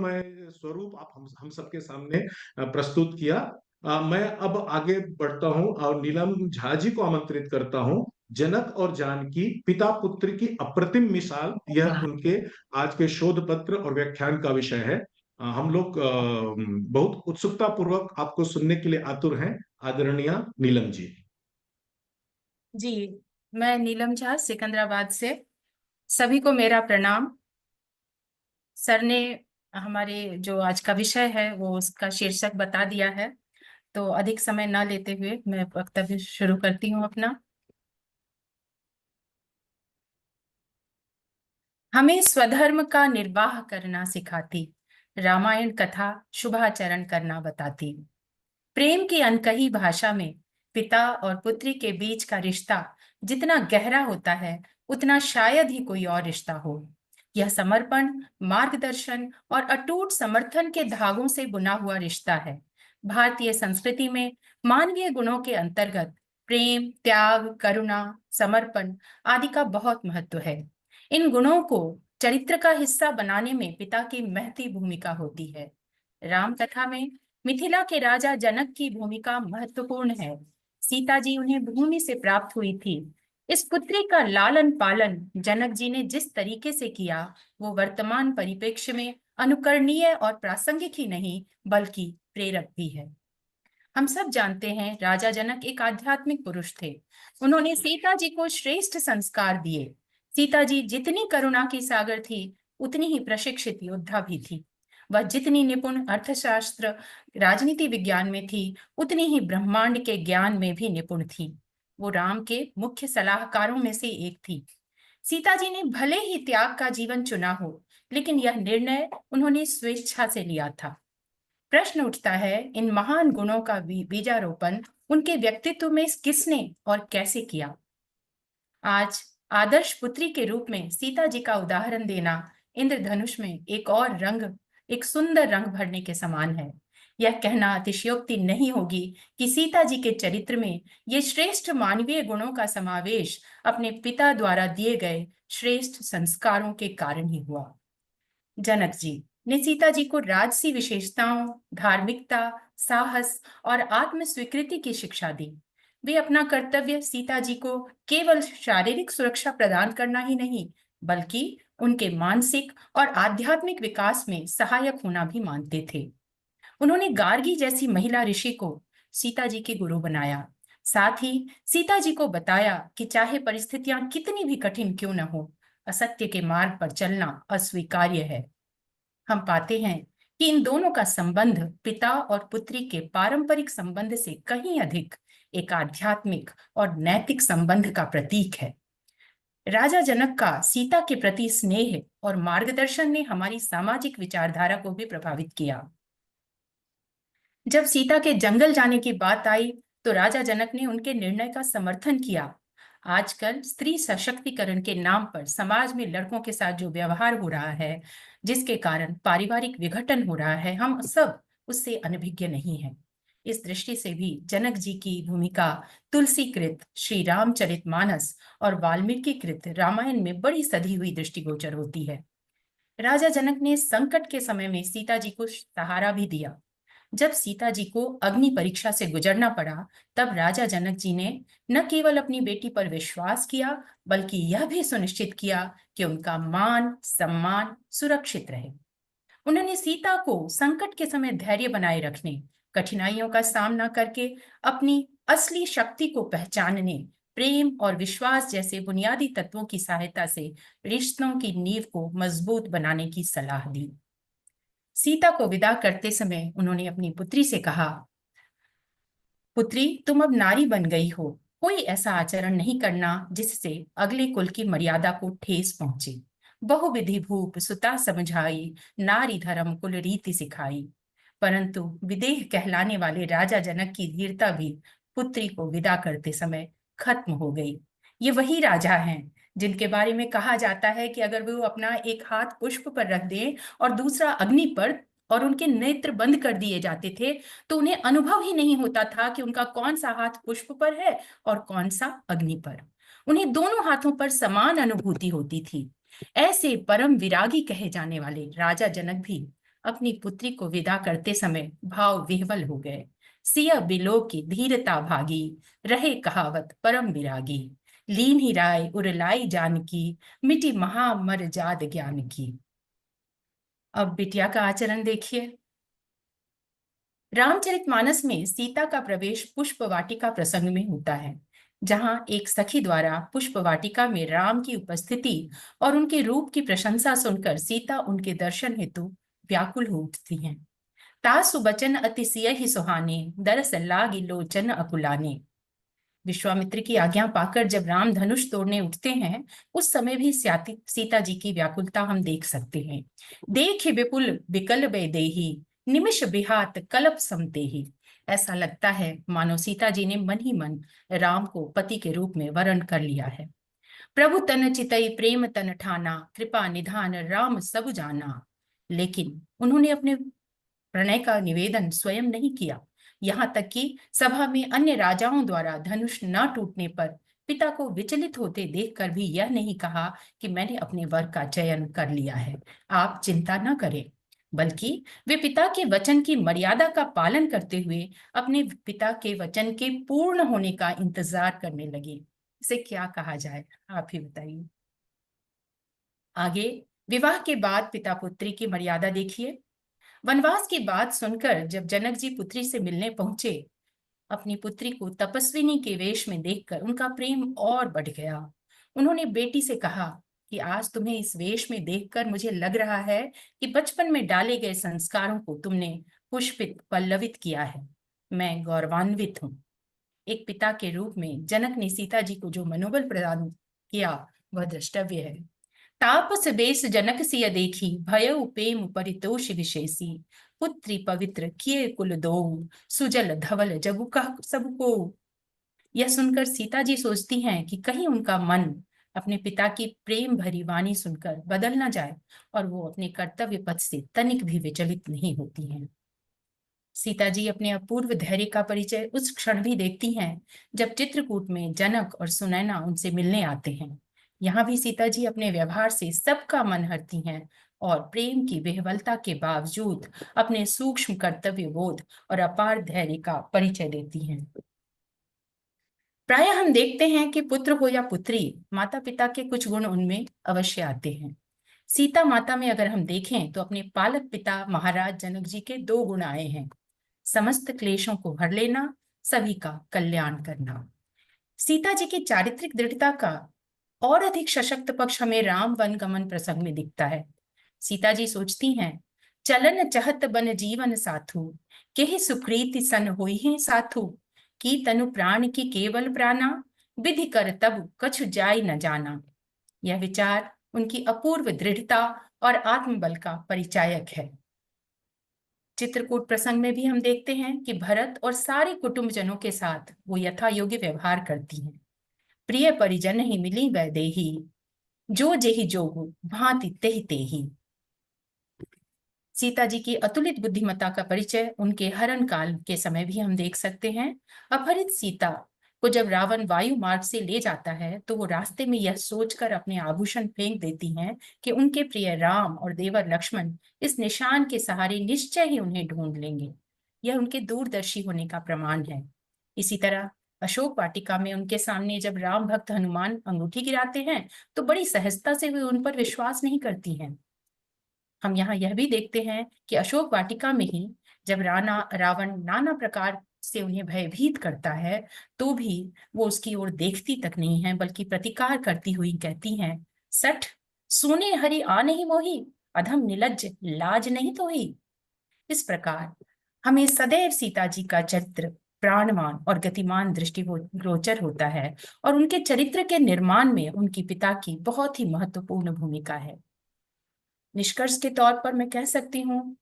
मंगलमय स्वरूप आप हम सबके सामने प्रस्तुत किया। मैं अब आगे बढ़ता हूं और नीलम झा जी को आमंत्रित करता हूं। जनक और जानकी पिता पुत्र की अप्रतिम मिसाल, यह वाह। उनके आज के शोध पत्र और व्याख्यान का विषय है। हम लोग बहुत उत्सुकता पूर्वक आपको सुनने के लिए आतुर हैं, आदरणीय नीलम जी। जी, मैं नीलम झा सिकंदराबाद से। सभी को मेरा प्रणाम। सर ने हमारे जो आज का विषय है वो उसका शीर्षक बता दिया है, तो अधिक समय ना लेते हुए मैं वक्तव्य शुरू करती हूँ अपना। हमें स्वधर्म का निर्वाह करना सिखाती रामायण कथा शुभाचरण करना बताती। प्रेम की अनकही भाषा में पिता और पुत्री के बीच का रिश्ता जितना गहरा होता है उतना शायद ही कोई और रिश्ता हो। यह समर्पण, मार्गदर्शन और अटूट समर्थन के धागों से बुना हुआ रिश्ता है। भारतीय संस्कृति में मानवीय गुणों के अंतर्गत प्रेम, त्याग, करुणा, समर्पण आदि का बहुत महत्व है। इन गुणों को चरित्र का हिस्सा बनाने में पिता की महती भूमिका होती है। राम कथा में मिथिला के राजा जनक की भूमिका महत्वपूर्ण है। सीता जी उन्हें भूमि से प्राप्त हुई थी। इस पुत्री का लालन पालन जनक जी ने जिस तरीके से किया वो वर्तमान परिप्रेक्ष्य में अनुकरणीय और प्रासंगिक ही नहीं बल्कि प्रेरक भी है। हम सब जानते हैं राजा जनक एक आध्यात्मिक पुरुष थे। उन्होंने सीता जी को श्रेष्ठ संस्कार दिए। सीता जी जितनी करुणा की सागर थी उतनी ही प्रशिक्षित योद्धा भी थी। वह जितनी निपुण अर्थशास्त्र राजनीति विज्ञान में थी उतनी ही ब्रह्मांड के ज्ञान में भी निपुण थी। वो राम के मुख्य सलाहकारों में से एक थी। सीता जी ने भले ही त्याग का जीवन चुना हो, लेकिन यह निर्णय उन्होंने स्वेच्छा से लिया था। प्रश्न उठता है, इन महान गुणों का बीजारोपण उनके व्यक्तित्व में किसने और कैसे किया। आज आदर्श पुत्री के रूप में सीता जी का उदाहरण देना इंद्रधनुष में एक और रंग, एक सुंदर रंग भरने के समान है। यह कहना अतिशयोक्ति नहीं होगी कि सीता जी के चरित्र में ये श्रेष्ठ मानवीय गुणों का समावेश अपने पिता द्वारा दिए गए श्रेष्ठ संस्कारों के कारण ही हुआ। जनक जी ने सीता जी को राजसी विशेषताओं, धार्मिकता, साहस और आत्म स्वीकृति की शिक्षा दी। वे अपना कर्तव्य सीता जी को केवल शारीरिक सुरक्षा प्रदान करना ही नहीं, बल्कि उनके मानसिक और आध्यात्मिक विकास में सहायक होना भी मानते थे। उन्होंने गार्गी जैसी महिला ऋषि को सीता जी के गुरु बनाया। साथ ही सीता जी को बताया कि चाहे परिस्थितियां कितनी भी कठिन क्यों न हो, असत्य के मार्ग पर चलना अस्वीकार्य है। हम पाते हैं कि इन दोनों का संबंध पिता और पुत्री के पारंपरिक संबंध से कहीं अधिक एक आध्यात्मिक और नैतिक संबंध का प्रतीक है। राजा जनक का सीता के प्रति स्नेह और मार्गदर्शन ने हमारी सामाजिक विचारधारा को भी प्रभावित किया। जब सीता के जंगल जाने की बात आई तो राजा जनक ने उनके निर्णय का समर्थन किया। आजकल स्त्री सशक्तिकरण के नाम पर समाज में लड़कों के साथ जो व्यवहार हो रहा है, जिसके कारण पारिवारिक विघटन हो रहा है, हम सब उससे अनभिज्ञ नहीं हैं। इस दृष्टि से भी जनक जी की भूमिका तुलसी कृत श्री रामचरितमानस और वाल्मीकि कृत रामायण में बड़ी सधी हुई दृष्टिगोचर होती है। राजा जनक ने संकट के समय में सीता जी को सहारा भी दिया। जब सीता जी को अग्नि परीक्षा से गुजरना पड़ा, तब राजा जनक जी ने न केवल अपनी बेटी पर विश्वास किया, बल्कि यह भी सुनिश्चित किया कि उनका मान सम्मान सुरक्षित रहे। उन्होंने सीता को संकट के समय धैर्य बनाए रखने, कठिनाइयों का सामना करके अपनी असली शक्ति को पहचानने, प्रेम और विश्वास जैसे बुनियादी तत्वों की सहायता से रिश्तों की नींव को मजबूत बनाने की सलाह दी। सीता को विदा करते समय उन्होंने अपनी पुत्री से कहा, पुत्री, तुम अब नारी बन गई हो। कोई ऐसा आचरण नहीं करना जिससे अगले कुल की मर्यादा को ठेस पहुंचे। बहुविधि भूप सुता समझाई, नारी धर्म कुल रीति सिखाई। परंतु विदेह कहलाने वाले राजा जनक की धीरता भी पुत्री को विदा करते समय खत्म हो गई। ये वही राजा हैं जिनके बारे में कहा जाता है कि अगर वो अपना एक हाथ पुष्प पर रख दें और दूसरा अग्नि पर, और उनके नेत्र बंद कर दिए जाते थे, तो उन्हें अनुभव ही नहीं होता था कि उनका कौन सा हाथ पुष्प पर है और कौन सा अग्नि पर। उन्हें दोनों हाथों पर समान अनुभूति होती थी। ऐसे परम विरागी कहे जाने वाले राजा जनक भी अपनी पुत्री को विदा करते समय भाव विह्वल हो गए। सिया बिलो की धीरता भागी, रहे कहावत परम विरागी। लीन ही राय उरलाई जानकी, मिटी महा मर जाद ज्ञान की। अब बिटिया का आचरण देखिए। रामचरितमानस में सीता का प्रवेश पुष्प वाटिका प्रसंग में होता है, जहां एक सखी द्वारा पुष्प वाटिका में राम की उपस्थिति और उनके रूप की प्रशंसा सुनकर सीता उनके दर्शन हेतु व्याकुल हो उठती हैं। तासु बचन अति सियहि सुहाने, दरस लागी लोचन अकुलाने। विश्वामित्र की आज्ञा पाकर जब राम धनुष तोड़ने उठते हैं, उस समय भी सीता जी की व्याकुलता हम देख सकते हैं। देख विपुल विकल देही, निमिष बिहात कलप समतेहि। ऐसा लगता है मानो सीता जी ने मन ही मन राम को पति के रूप में वरण कर लिया है। प्रभु तन चितई प्रेम तन ठाना, कृपा निधान राम सब जाना। लेकिन उन्होंने अपने प्रणय का निवेदन स्वयं नहीं किया। यहाँ तक कि सभा में अन्य राजाओं द्वारा धनुष न टूटने पर पिता को विचलित होते देखकर भी यह नहीं कहा कि मैंने अपने वर का चयन कर लिया है, आप चिंता न करें। बल्कि वे पिता के वचन की मर्यादा का पालन करते हुए अपने पिता के वचन के पूर्ण होने का इंतजार करने लगे। इसे क्या कहा जाए, आप ही बताइए। आगे विवाह के बाद पिता पुत्री की मर्यादा देखिए। वनवास की बात सुनकर जब जनक जी पुत्री से मिलने पहुंचे, अपनी पुत्री को तपस्विनी के वेश में देखकर उनका प्रेम और बढ़ गया। उन्होंने बेटी से कहा कि आज तुम्हें इस वेश में देखकर मुझे लग रहा है कि बचपन में डाले गए संस्कारों को तुमने पुष्पित पल्लवित किया है। मैं गौरवान्वित हूँ। एक पिता के रूप में जनक ने सीता जी को जो मनोबल प्रदान किया वह द्रष्टव्य है। तापस बेस जनक सिय देखी, भयउ प्रेम परितोष विशेषी। पुत्री पवित्र किए कुल दो, सुजल धवल जबु कह सबको। यह सुनकर सीता जी सोचती हैं कि कहीं उनका मन अपने पिता की प्रेम भरी वाणी सुनकर बदल न जाए, और वो अपने कर्तव्य पथ से तनिक भी विचलित नहीं होती हैं। सीता जी अपने अपूर्व धैर्य का परिचय उस क्षण भी देखती हैं जब चित्रकूट में जनक और सुनैना उनसे मिलने आते हैं। यहाँ भी सीता जी अपने व्यवहार से सबका मन हरती हैं और प्रेम की विह्वलता के बावजूद अपने सूक्ष्म कर्तव्य बोध और अपार धैर्य का परिचय देती हैं। प्राय हम देखते हैं कि पुत्र हो या पुत्री, माता पिता के कुछ गुण उनमें अवश्य आते हैं। सीता माता में अगर हम देखें तो अपने पालक पिता महाराज जनक जी के दो गुण आए हैं: समस्त क्लेशों को हर लेना, सभी का कल्याण करना। सीता जी की चारित्रिक दृढ़ता का और अधिक सशक्त पक्ष हमें राम वन गमन प्रसंग में दिखता है। सीता जी सोचती हैं, चलन चहत बन जीवन साथु, केहि सुकृति सन होई है साथु। की तनु प्राण की केवल प्राणा, विधि कर तब कछु जाय न जाना। यह विचार उनकी अपूर्व दृढ़ता और आत्मबल का परिचायक है। चित्रकूट प्रसंग में भी हम देखते हैं कि भरत और सारे कुटुंबजनों के साथ वो यथा योग्य व्यवहार करती हैं। प्रिय परिजन ही मिली वैदेही, जो जेहि जोगु भांति तेहि तेहि। सीता जी की अतुलित बुद्धिमत्ता का परिचय उनके हरण काल के समय भी हम देख सकते हैं। अपहरित सीता को जब रावण वायु मार्ग से ले जाता है तो वो रास्ते में यह सोचकर अपने आभूषण फेंक देती हैं कि उनके प्रिय राम और देवर लक्ष्मण इस निशान के सहारे निश्चय ही उन्हें ढूंढ लेंगे। यह उनके दूरदर्शी होने का प्रमाण है। इसी तरह अशोक वाटिका में उनके सामने जब राम भक्त हनुमान अंगूठी गिराते हैं तो बड़ी सहजता से वे उन पर विश्वास नहीं करती हैं। हम यहाँ यह भी देखते हैं कि अशोक वाटिका में ही जब रावण नाना प्रकार से उन्हें भयभीत करता है तो भी वो उसकी ओर देखती तक नहीं है, बल्कि प्रतिकार करती हुई कहती हैं, सठ सुने हरि आ नहीं मोही, अधम निलज्ज लाज नहीं तो ही। इस प्रकार हमें सदैव सीता जी का चरित्र प्राणवान और गतिमान दृष्टिगोचर होता है, और उनके चरित्र के निर्माण में उनकी पिता की बहुत ही महत्वपूर्ण भूमिका है। निष्कर्ष के तौर पर मैं कह सकती हूँ,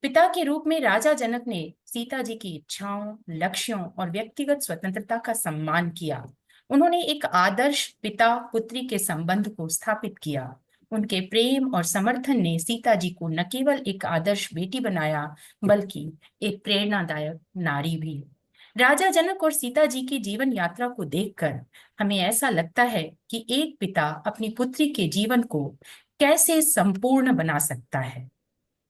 पिता के रूप में राजा जनक ने सीता जी की इच्छाओं, लक्ष्यों और व्यक्तिगत स्वतंत्रता का सम्मान किया। उन्होंने एक आदर्श पिता पुत्री के संबंध को स्थापित किया। उनके प्रेम और समर्थन ने सीता जी को न केवल एक आदर्श बेटी बनाया, बल्कि एक प्रेरणादायक नारी भी। राजा जनक और सीता जी की जीवन यात्रा को देखकर हमें ऐसा लगता है कि एक पिता अपनी पुत्री के जीवन को कैसे संपूर्ण बना सकता है।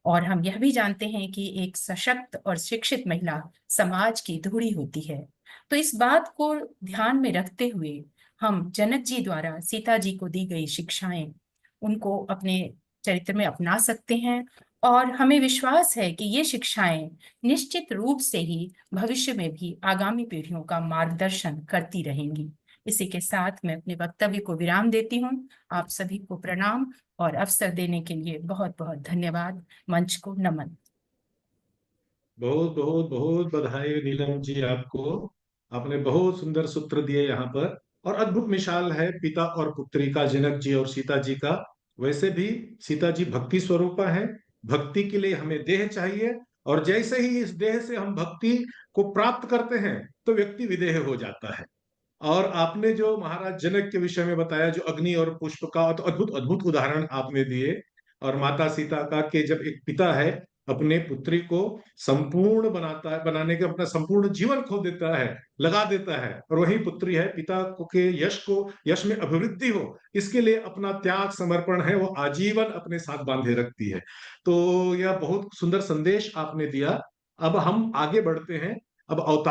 और हम यह भी जानते हैं कि एक सशक्त और शिक्षित महिला समाज की धुरी होती है। तो इस बात को ध्यान में रखते हुए हम जनक जी द्वारा सीता जी को दी गई शिक्षाएं उनको अपने चरित्र में अपना सकते हैं, और हमें विश्वास है कि ये शिक्षाएं निश्चित रूप से ही भविष्य में भी आगामी पीढ़ियों का मार्गदर्शन करती रहेंगी। इसी के साथ मैं अपने वक्तव्य को विराम देती हूँ। आप सभी को प्रणाम और अवसर देने के लिए बहुत बहुत धन्यवाद। मंच को नमन। बहुत बहुत बहुत बधाई नीलम जी आपको। आपने बहुत सुंदर सूत्र दिए यहाँ पर, और अद्भुत मिसाल है पिता और पुत्री का, जनक जी और सीता जी का। वैसे भी सीता जी भक्ति स्वरूपा है। भक्ति के लिए हमें देह चाहिए, और जैसे ही इस देह से हम भक्ति को प्राप्त करते हैं तो व्यक्ति विदेह हो जाता है। और आपने जो महाराज जनक के विषय में बताया, जो अग्नि और पुष्प का, तो अद्भुत अद्भुत उदाहरण आपने दिए। और माता सीता का, कि जब एक पिता है अपने पुत्री को संपूर्ण बनाता है, बनाने के अपना संपूर्ण जीवन खो देता है, लगा देता है, और वही पुत्री है पिता को के यश को, यश में अभिवृद्धि हो, इसके लिए अपना त्याग समर्पण है वो आजीवन अपने साथ बांधे रखती है। तो यह बहुत सुंदर संदेश आपने दिया। अब हम आगे बढ़ते हैं। अब अवतार